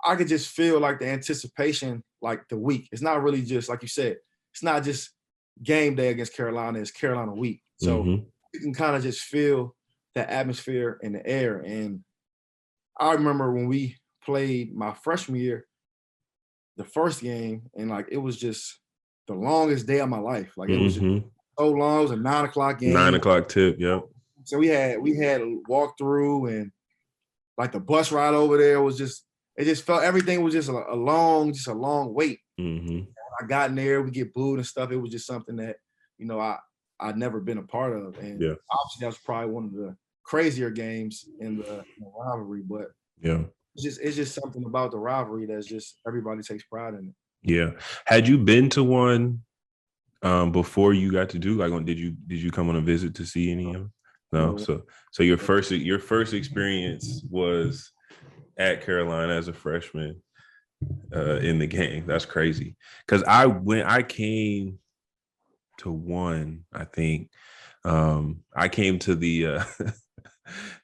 I could just feel like the anticipation, like the week. It's not really just like you said. It's not just game day against Carolina. It's Carolina week. So you can kind of just feel that atmosphere in the air. And I remember when we played my freshman year, the first game, and like it was just the longest day of my life. Like it was just so long. It was a 9 o'clock game. 9 o'clock tip, yep. So we had a walkthrough, and like the bus ride over there was just, it just felt everything was just a long wait. When I got in there, we get booed and stuff. It was just something that, you know, I'd never been a part of. And obviously that was probably one of the crazier games in the rivalry, but it's just something about the rivalry that's just everybody takes pride in it. Yeah. Had you been to one before you got to Duke? Like, did you come on a visit to see any of them? No. So your first experience was at Carolina as a freshman in the game. That's crazy. Because I came to one, I think. I came to the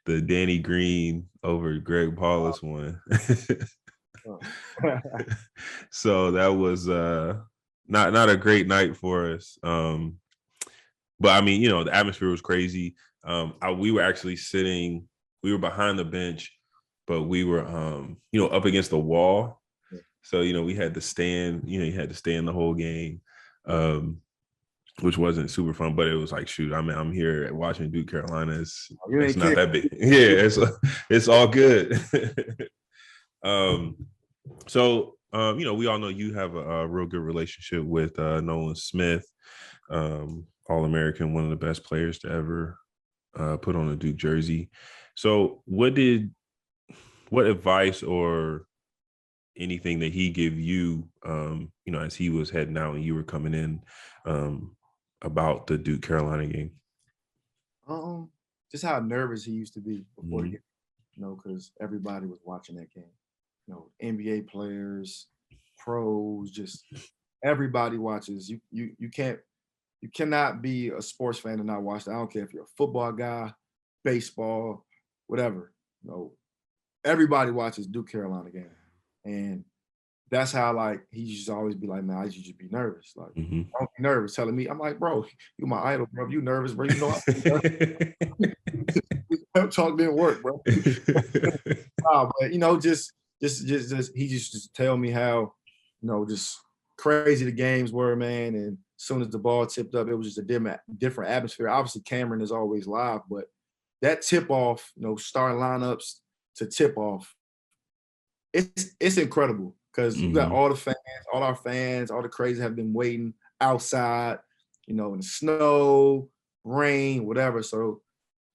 the Danny Green over Greg Paulus one. So that was not a great night for us. But I mean, you know, the atmosphere was crazy. We were actually we were behind the bench, but we were you know, up against the wall. So, you know, we had to stand, you know, you had to stand the whole game. Which wasn't super fun, but it was like, shoot, I'm here watching Duke Carolina. It's not that big. Yeah, it's all good. So, you know, we all know you have a real good relationship with Nolan Smith, All-American, one of the best players to ever put on a Duke jersey. So what advice or anything that he give you, you know, as he was heading out and you were coming in, about the Duke Carolina game? Just how nervous he used to be before the game, you know, because everybody was watching that game. You know, NBA players, pros, just everybody watches. You cannot be a sports fan and not watch that. I don't care if you're a football guy, baseball, whatever. You know, everybody watches Duke Carolina game. And that's how, like, he used to always be like, man, I used to just be nervous. Like, don't be nervous, telling me. I'm like, bro, you my idol, bro. You nervous, bro. You know, talk didn't work, bro. But, you know, just he just tell me how, you know, just crazy the games were, man. And as soon as the ball tipped up, it was just a different atmosphere. Obviously, Cameron is always live, but that tip off, you know, starting lineups to tip off, it's incredible. Because you got all our fans, all the crazy have been waiting outside, you know, in the snow, rain, whatever. So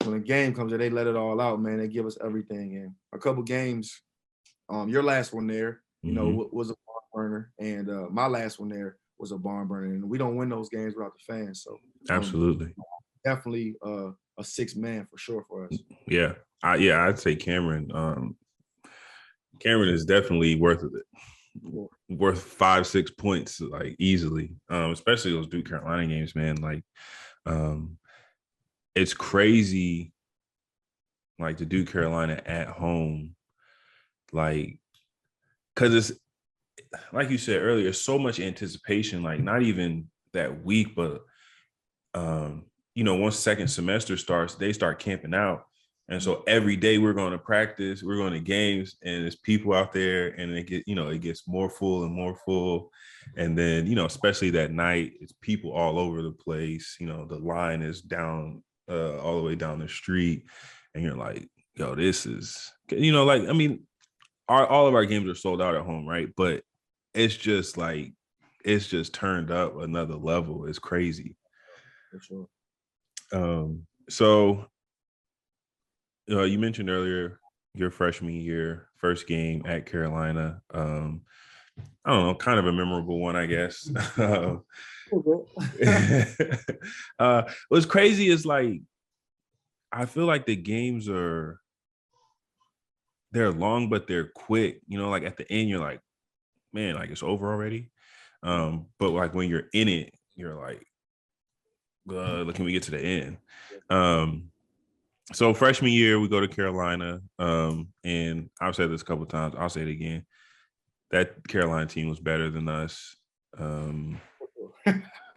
when the game comes in, they let it all out, man. They give us everything. And a couple games, your last one there, you know, was a barn burner. And my last one there was a barn burner. And we don't win those games without the fans. So absolutely. Definitely a sixth man for sure for us. Yeah. I'd say Cameron. Cameron is definitely worth it. Worth 5-6 points, like, easily, especially those Duke Carolina games, man. Like, it's crazy, like, the Duke Carolina at home, like, because it's like you said earlier, so much anticipation, like, not even that week, but you know, once second semester starts, they start camping out. And so every day we're going to practice, we're going to games, and there's people out there, and it gets more full and more full. And then, you know, especially that night, it's people all over the place. You know, the line is down all the way down the street, and you're like, yo, this is, you know, like, I mean, all of our games are sold out at home, right? But it's just like, it's just turned up another level. It's crazy. For sure. So, you mentioned earlier your freshman year, first game at Carolina. I don't know, kind of a memorable one, I guess. What's crazy is, like, I feel like the games they're long, but they're quick. You know, like, at the end, you're like, man, like, it's over already. But, like, when you're in it, you're like, can we get to the end? So freshman year, we go to Carolina, and I've said this a couple of times. I'll say it again. that Carolina team was better than us.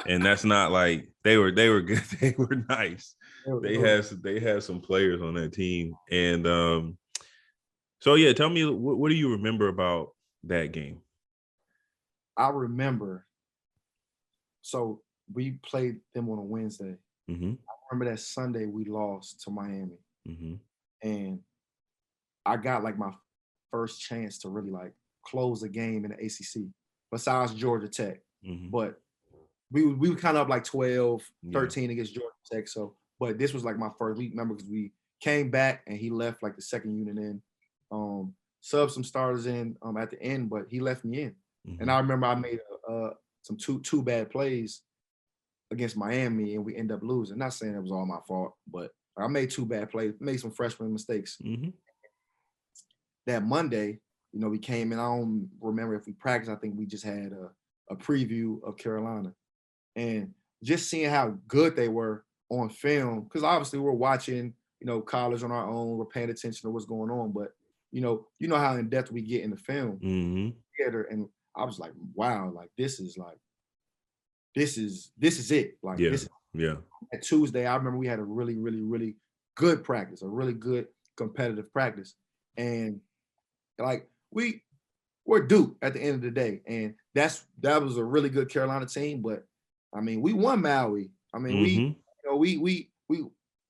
And that's not like they were good. They were nice. They had some players on that team. And so yeah, tell me what do you remember about that game? I remember. So we played them on a Wednesday. Mm-hmm. I remember that Sunday we lost to Miami. Mm-hmm. And I got like my first chance to really like close the game in the ACC besides Georgia Tech. Mm-hmm. But we were kind of up like 12, 13 against Georgia Tech. So, but this was like my first week. Remember, because we came back and he left like the second unit in, subbed some starters in at the end, but he left me in. Mm-hmm. And I remember I made some two bad plays against Miami and we end up losing. Not saying it was all my fault, but I made 2 bad plays, made some freshman mistakes. Mm-hmm. That Monday, you know, we came in. I don't remember if we practiced. I think we just had a preview of Carolina. And just seeing how good they were on film, because obviously we're watching, you know, college on our own, we're paying attention to what's going on, but you know how in depth we get in the film theater, and I was like, wow, like this is it. Like this is, At Tuesday, I remember we had a really, really, really good practice, a really good competitive practice, and like we're Duke at the end of the day, and that was a really good Carolina team, but I mean, we won Maui. I mean, we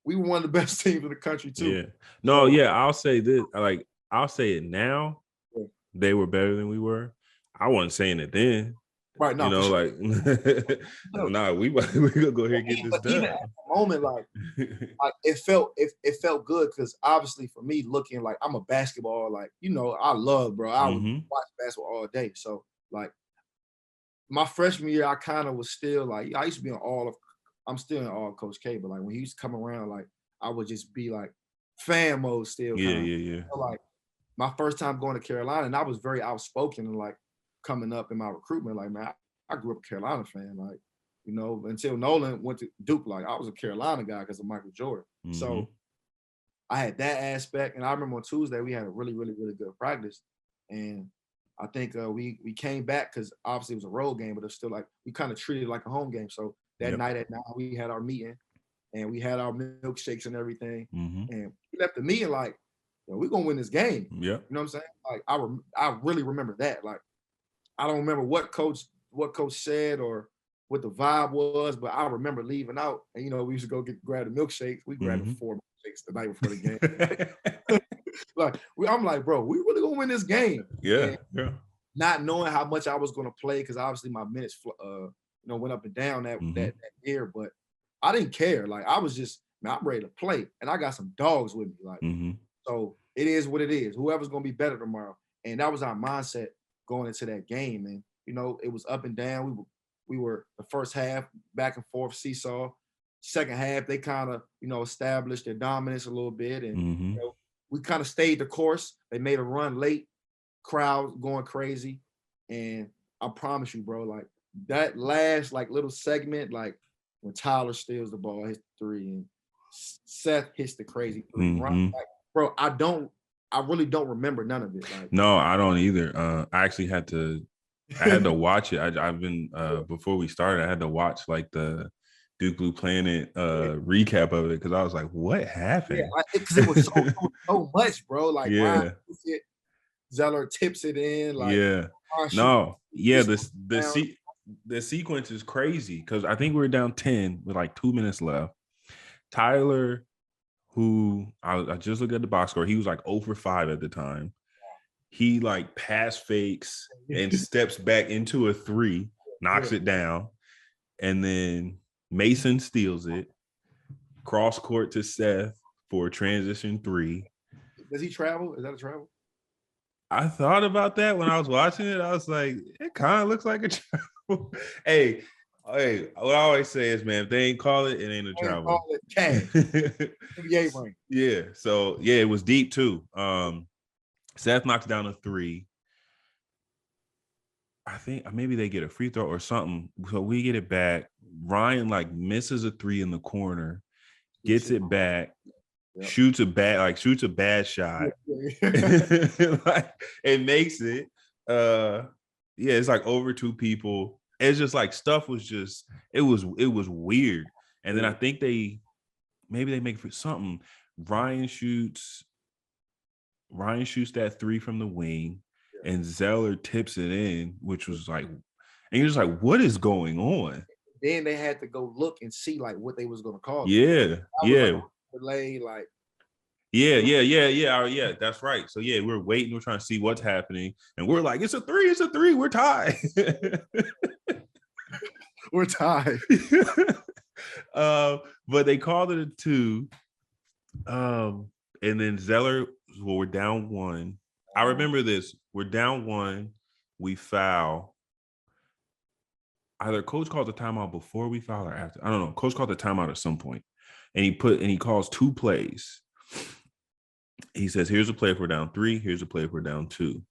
were one of the best teams in the country too. Yeah. No, yeah, I'll say this. Like, I'll say it now. Yeah. They were better than we were. I wasn't saying it then. Right. No, you know, sure. Like, nah, we gonna go ahead and get this done. Even at the moment, like it felt good because obviously for me, looking like I'm a basketball, like, you know, I love, bro. I would watch basketball all day. So like, my freshman year, I kind of was still like, I used to be I'm still in all Coach K, but like when he used to come around, like I would just be like fan mode still. Yeah. So, like my first time going to Carolina, and I was very outspoken and like coming up in my recruitment, like, man, I grew up a Carolina fan, like, you know, until Nolan went to Duke, like I was a Carolina guy because of Michael Jordan. Mm-hmm. So I had that aspect, and I remember on Tuesday we had a really, really, really good practice, and I think we came back because obviously it was a road game, but it was still like we kind of treated it like a home game. So that night at 9, we had our meeting and we had our milkshakes and everything. And we left the meeting like, yo, we're gonna win this game. Yeah. You know what I'm saying? Like I really remember that. Like I don't remember what coach said or what the vibe was, but I remember leaving out and, you know, we used to go grab the milkshakes. We grabbed the 4 milkshakes the night before the game. Like I'm like, bro, we really gonna win this game. Yeah. Not knowing how much I was gonna play, because obviously my minutes, went up and down that year, but I didn't care. Like I was just, man, I'm ready to play, and I got some dogs with me. Like, so it is what it is. Whoever's gonna be better tomorrow, and that was our mindset going into that game. And you know, it was up and down. We were the first half back and forth seesaw. Second half, they kind of, you know, established their dominance a little bit, and you know, we kind of stayed the course. They made a run late, crowd going crazy, and I promise you, bro, like that last like little segment, like when Tyler steals the ball, hits the 3, and Seth hits the crazy 3. Right? Like, bro, I really don't remember none of it. Like, no, I don't either. I actually had to watch it. I've been before we started, I had to watch like the Duke Blue Planet recap of it because I was like, what happened? Because it was so much, bro. Like, Ryan, Zeller tips it in. Like, the sequence is crazy because I think we were down 10 with like 2 minutes left. Tyler, who I just looked at the box score, he was like 0 for 5 at the time. He like pass fakes and steps back into a 3, knocks it down, and then Mason steals it. Cross court to Seth for a transition 3. Does he travel? Is that a travel? I thought about that when I was watching it. I was like, it kind of looks like a travel. Hey, what I always say is, man, if they ain't call it, it ain't a travel. Call it cash. NBA ring. Yeah. So yeah, it was deep too. Seth knocks down a 3. I think maybe they get a free throw or something. So we get it back. Ryan like misses a 3 in the corner, gets it back. Yep. Shoots a bad shot. Like, and makes it. Yeah, it's like over 2 people. It's just like stuff was just it was weird. And then I think maybe they make for something. Ryan shoots that 3 from the wing, and Zeller tips it in, which was like, and you're just like, what is going on? Then they had to go look and see like what they was gonna call it. Yeah, yeah. Delay, like Yeah, that's right. So yeah, we're waiting, we're trying to see what's happening, and we're like, it's a 3, we're tied. We're tied. But they called it a 2. And then Zeller, well, we're down 1. I remember this. We're down 1. We foul. Either coach called the timeout before we foul or after. I don't know. Coach called the timeout at some point, and he calls 2 plays. He says, "Here's a play if we're down 3. Here's a play if we're down 2."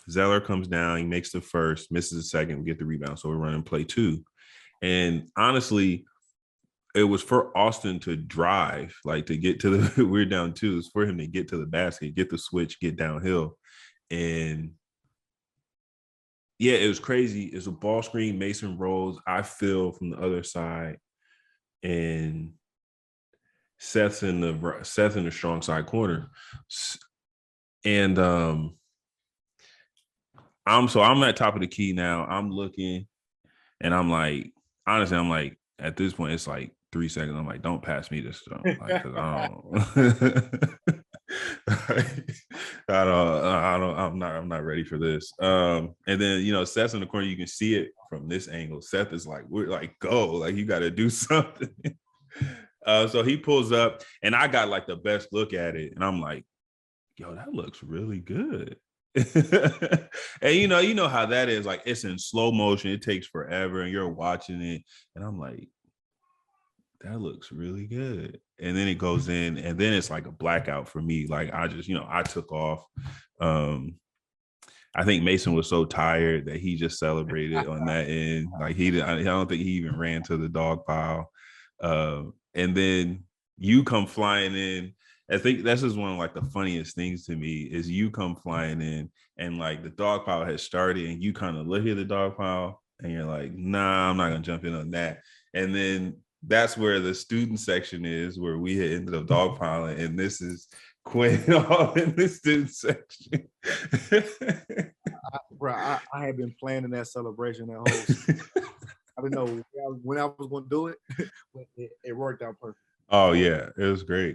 Zeller comes down. He makes the first, misses the second. We get the rebound, so we're running play 2. And honestly, it was for Austin to drive, like to get to the. We're down 2. It's for him to get to the basket, get the switch, get downhill, and yeah, it was crazy. It's a ball screen. Mason rolls. I feel from the other side, and Seth's in the strong side corner, and I'm at top of the key now. I'm looking, and I'm like, honestly, I'm like, at this point, it's like 3 seconds. I'm like, don't pass me this stuff, like, cause I don't. I'm not ready for this. And then Seth's in the corner. You can see it from this angle. Seth is like, we're like, go, like you got to do something. So he pulls up, and I got like the best look at it, and I'm like, yo, that looks really good. And you know how that is. Like it's in slow motion. It takes forever, and you're watching it, and I'm like, that looks really good. And then it goes in, and then it's like a blackout for me. Like I just, I took off. I think Mason was so tired that he just celebrated on that end. Like I don't think he even ran to the dog pile. And then you come flying in. I think that's just one of like the funniest things to me is you come flying in, and like the dog pile has started, and you kind of look at the dog pile and you're like, nah, I'm not gonna jump in on that. And then that's where the student section is, where we had ended up dogpiling, and this is Quinn all in the student section. I had been planning that celebration that whole. I didn't know when I was going to do it. It worked out perfect. Oh yeah, it was great.